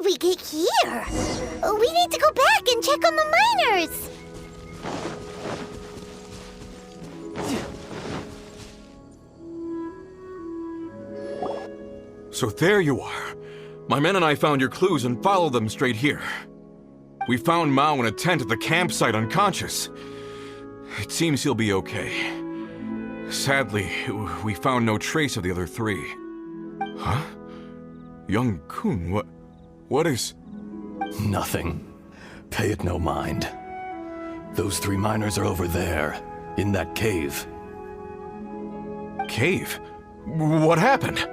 did we get here? We need to go back and check on the miners. So there you are. My men and I found your clues and followed them straight here. We found Mao in a tent at the campsite unconscious. It seems he'll be okay. Sadly, we found no trace of the other three. Huh? Young Kun, what is... Nothing. Pay it no mind. Those three miners are over there, in that cave. Cave? What happened?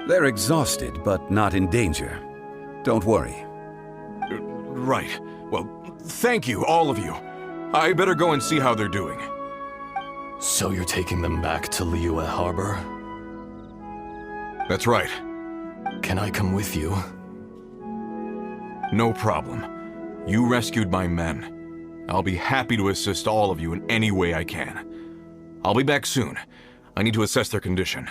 They're exhausted, but not in danger. Don't worry. Right. Well, thank you, all of you. I better go and see how they're doing. So you're taking them back to Liyue Harbor? That's right. Can I come with you? No problem. You rescued my men. I'll be happy to assist all of you in any way I can. I'll be back soon. I need to assess their condition.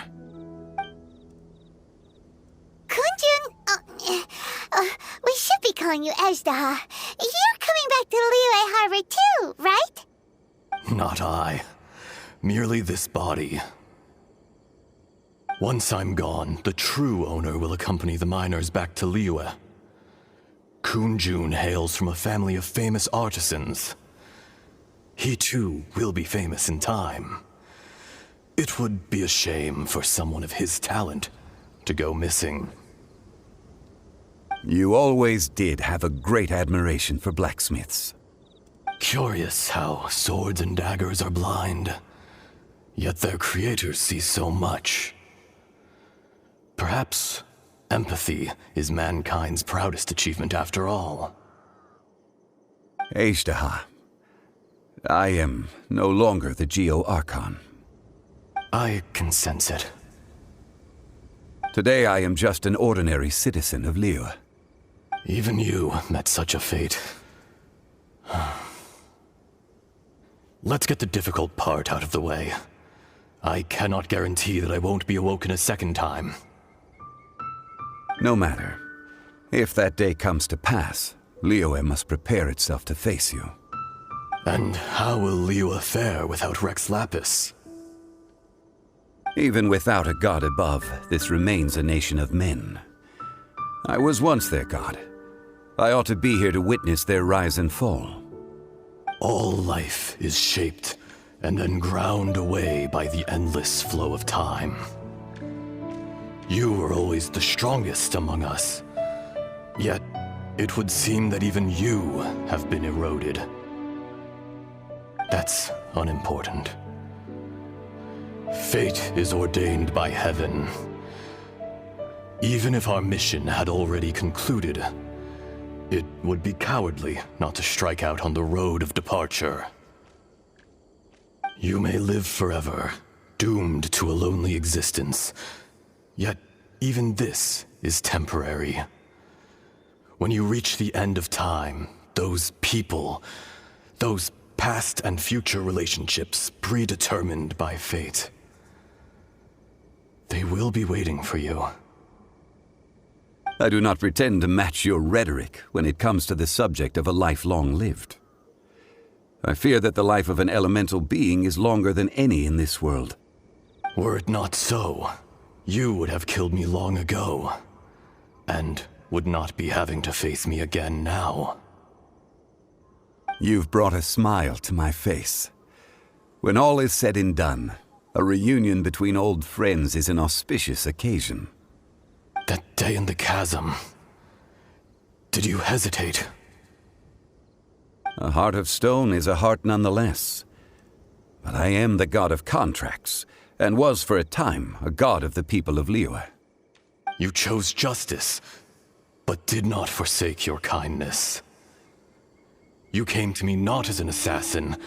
Kunjun, we should be calling you Ezda. You're coming back to Liyue Harbor too, right? Not I. Merely this body. Once I'm gone, the true owner will accompany the miners back to Liyue. Kunjun hails from a family of famous artisans. He too will be famous in time. It would be a shame for someone of his talent to go missing. You always did have a great admiration for blacksmiths. Curious how swords and daggers are blind, yet their creators see so much. Perhaps empathy is mankind's proudest achievement after all. Ezda, I am no longer the Geo-Archon. I can sense it. Today I am just an ordinary citizen of Liyue. Even you met such a fate. Let's get the difficult part out of the way. I cannot guarantee that I won't be awoken a second time. No matter. If that day comes to pass, Liyue must prepare itself to face you. And how will Liyue fare without Rex Lapis? Even without a god above, this remains a nation of men. I was once their god. I ought to be here to witness their rise and fall. All life is shaped and then ground away by the endless flow of time. You were always the strongest among us. Yet, it would seem that even you have been eroded. That's unimportant. Fate is ordained by heaven. Even if our mission had already concluded, it would be cowardly not to strike out on the road of departure. You may live forever, doomed to a lonely existence. Yet, even this is temporary. When you reach the end of time, those people, those past and future relationships predetermined by fate, they will be waiting for you. I do not pretend to match your rhetoric when it comes to the subject of a life long lived. I fear that the life of an elemental being is longer than any in this world. Were it not so, you would have killed me long ago, and would not be having to face me again now. You've brought a smile to my face. When all is said and done, a reunion between old friends is an auspicious occasion. That day in the chasm, did you hesitate? A heart of stone is a heart nonetheless. But I am the god of contracts, and was for a time a god of the people of Liyue. You chose justice, but did not forsake your kindness. You came to me not as an assassin,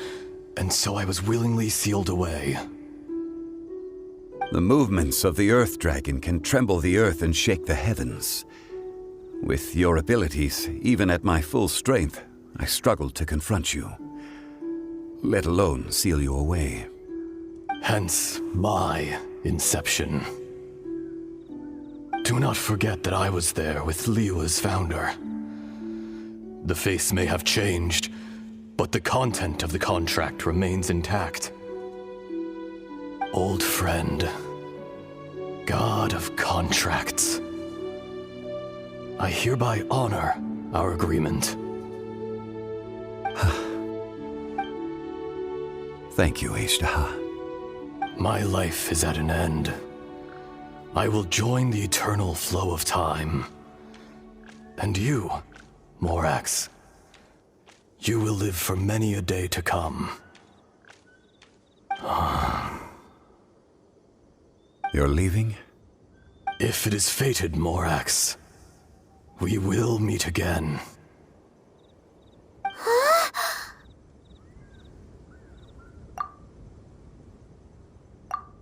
and so I was willingly sealed away. The movements of the Earth Dragon can tremble the earth and shake the heavens. With your abilities, even at my full strength, I struggled to confront you, let alone seal you away. Hence my inception. Do not forget that I was there with Liyue's founder. The face may have changed, but the content of the contract remains intact. Old friend, God of contracts, I hereby honor our agreement. Thank you, Ashtaha. My life is at an end. I will join the eternal flow of time. And you, Morax, you will live for many a day to come. You're leaving? If it is fated, Morax, we will meet again.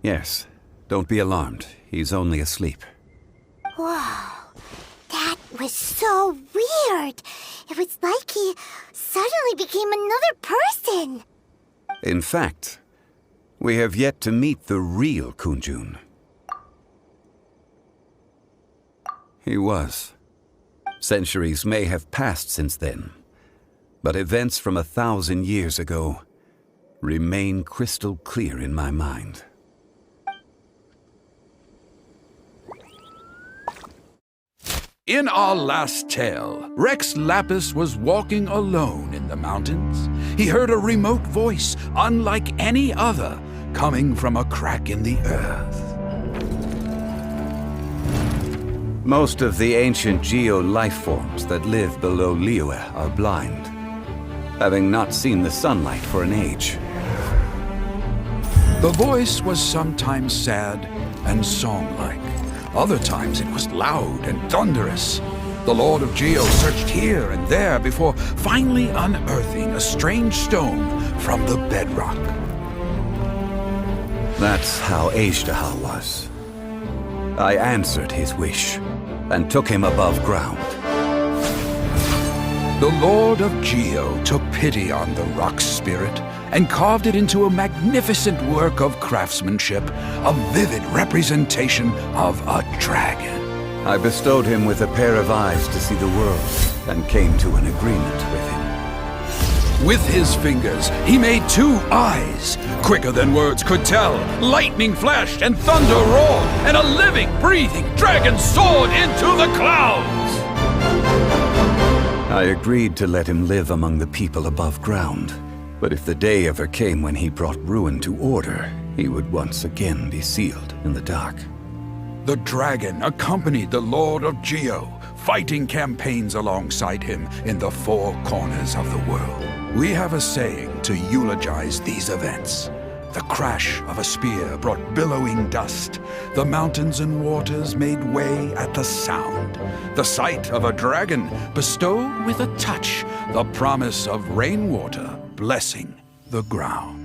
Yes. Don't be alarmed. He's only asleep. Whoa. That was so weird. It was like he suddenly became another person. In fact, we have yet to meet the real Kunjun. He was. Centuries may have passed since then, but events from 1,000 years ago remain crystal clear in my mind. In our last tale, Rex Lapis was walking alone in the mountains. He heard a remote voice, unlike any other, coming from a crack in the earth. Most of the ancient geo-life forms that live below Liyue are blind, having not seen the sunlight for an age. The voice was sometimes sad and song-like. Other times it was loud and thunderous. The Lord of Geo searched here and there before finally unearthing a strange stone from the bedrock. That's how Ashtaha was. I answered his wish and took him above ground. The Lord of Geo took pity on the rock spirit and carved it into a magnificent work of craftsmanship, a vivid representation of a dragon. I bestowed him with a pair of eyes to see the world and came to an agreement with him. With his fingers, he made 2 eyes. Quicker than words could tell, lightning flashed and thunder roared, and a living, breathing dragon soared into the clouds. I agreed to let him live among the people above ground. But if the day ever came when he brought ruin to order, he would once again be sealed in the dark. The dragon accompanied the Lord of Geo, fighting campaigns alongside him in the 4 corners of the world. We have a saying to eulogize these events. The crash of a spear brought billowing dust. The mountains and waters made way at the sound. The sight of a dragon bestowed with a touch the promise of rainwater blessing the ground.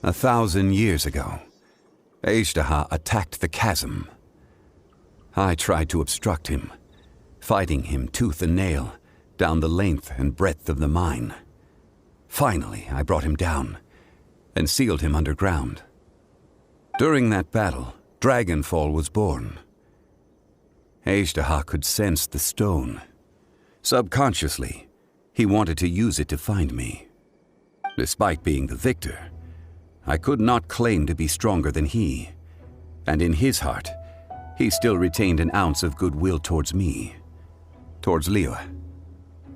A 1,000 years ago, Ashtaha attacked the chasm. I tried to obstruct him, fighting him tooth and nail down the length and breadth of the mine. Finally, I brought him down and sealed him underground. During that battle, Dragonfall was born. Ashtaha could sense the stone. Subconsciously, he wanted to use it to find me. Despite being the victor, I could not claim to be stronger than he, and in his heart, he still retained an ounce of goodwill towards me, towards Liyue,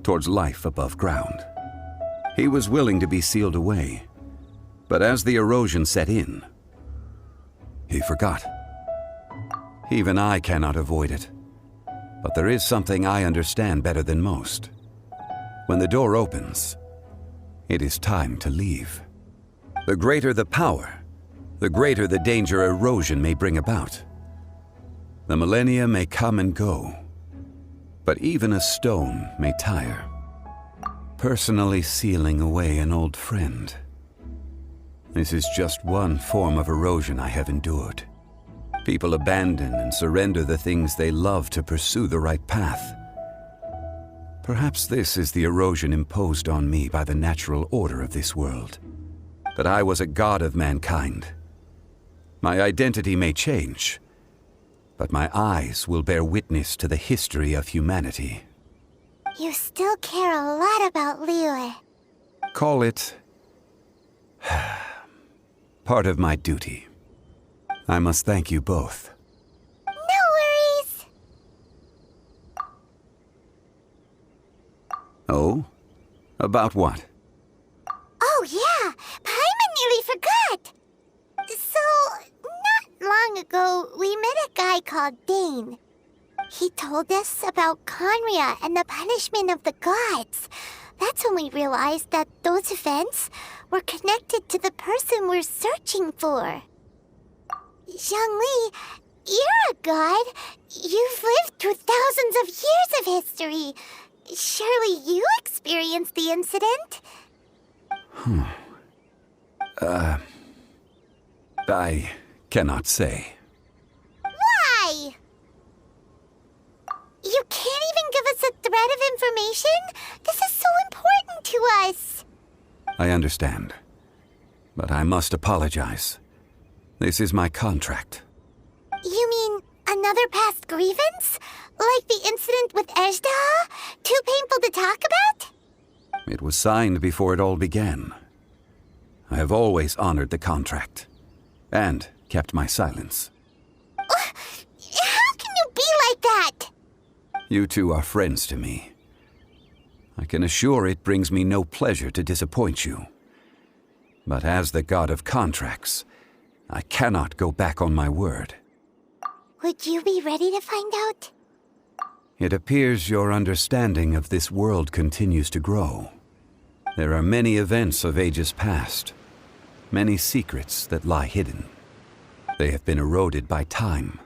towards life above ground. He was willing to be sealed away, but as the erosion set in, he forgot. Even I cannot avoid it, but there is something I understand better than most. When the door opens, it is time to leave. The greater the power, the greater the danger erosion may bring about. The millennia may come and go, but even a stone may tire. Personally sealing away an old friend, This is just one form of erosion I have endured. People abandon and surrender the things they love to pursue the right path. Perhaps this is the erosion imposed on me by the natural order of this world. That I was a god of mankind. My identity may change, but my eyes will bear witness to the history of humanity. You still care a lot about Liyue. Call it part of my duty. I must thank you both. No worries. Oh? About what? Oh yeah, Paimon nearly forgot. So, not long ago, we met a guy called Dane. He told us about Conria and the punishment of the gods. That's when we realized that those events were connected to the person we're searching for. Zhongli, you're a god. You've lived through thousands of years of history. Surely you experienced the incident? I cannot say. Why? You can't even give us a thread of information? This is so important to us. I understand. But I must apologize. This is my contract. You mean another past grievance? Like the incident with Ejda? Too painful to talk about? It was signed before it all began. I have always honored the contract. And kept my silence. How can you be like that? You two are friends to me. I can assure it brings me no pleasure to disappoint you. But as the god of contracts, I cannot go back on my word. Would you be ready to find out? It appears your understanding of this world continues to grow. There are many events of ages past, many secrets that lie hidden. They have been eroded by time,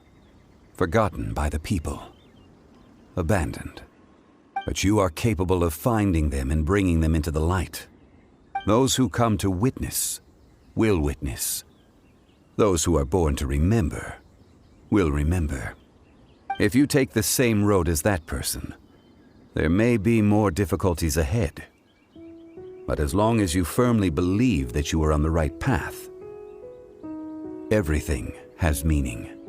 forgotten by the people, abandoned. But you are capable of finding them and bringing them into the light. Those who come to witness will witness. Those who are born to remember will remember. If you take the same road as that person, there may be more difficulties ahead. But as long as you firmly believe that you are on the right path, everything has meaning.